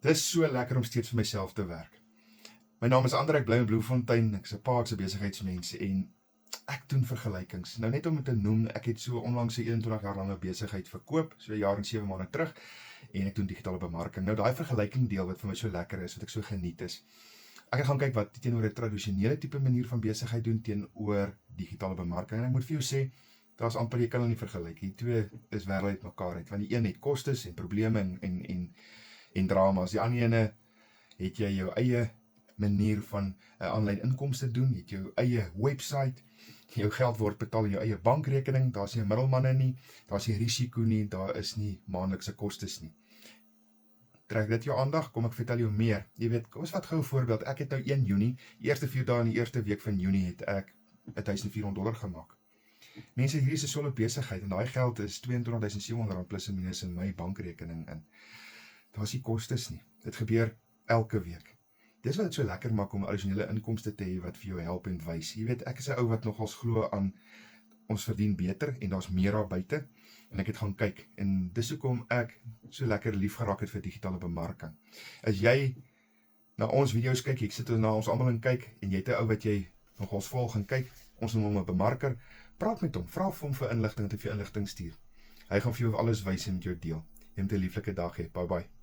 Dis so lekker om steeds vir myself te werk. My naam is Andre, ek bly in Bloemfontein, ek is 'n pa, ek's 'n besigheidsmens en ek doen vergelykings. Nou net om te noem, ek het so onlangs 'n 21 jaar lange besigheid verkoop, so 'n jaar en 7 maande terug, en ek doen digitale bemarking. Nou daai vergelyking deel wat vir my so lekker is, wat ek so geniet is. Ek het gaan kyk wat teenoor 'n tradisionele tipe manier van besigheid doen teenoor digitale bemarking. En ek moet vir jou sê, daar's amper jy kan hulle nie vergelyk. Die twee is wêreld uit mekaar uit, want die een het kostes en probleme en drama's. Die ander ene het jy jou eie manier van aanlyn inkomste doen, het jou eie website, jou geld word betaal in jou eie bankrekening, daar's nie 'n middelmanne nie, daar's nie risiko nie, daar is nie maandelikse kostes nie. Trek dit jou aandag, kom ek vertel jou meer. Jy weet, kom ons vat gou 'n voorbeeld. Ek het nou 1 Junie, die eerste 4 dae in die eerste week van Junie het ek $1,400 gemaak. Mense, hier is 'n solide besigheid en daai geld is R22,700 plus en minus in my bankrekening in. Daar's nie kostes nie. Dit gebeur elke week. Dis wat dit so lekker maak om addisionele inkomste te hê wat vir jou help en wys. Jy weet, ek is 'n ou wat nogals glo aan ons verdien beter en daar's meer daar buite. En ek het gaan kyk en dis hoekom ek so lekker lief geraak het vir digitale bemarking. As jy na ons video's kyk, ek sit na ons almal en kyk en jy het 'n ou wat jy nogals volg en kyk, ons noem hom 'n bemarker, praat met hom, vra vir hom vir inligting en vir inligting stuur. Hy gaan vir jou alles wys en met jou deel. Jy moet 'n lieflike dag hê. Bye bye.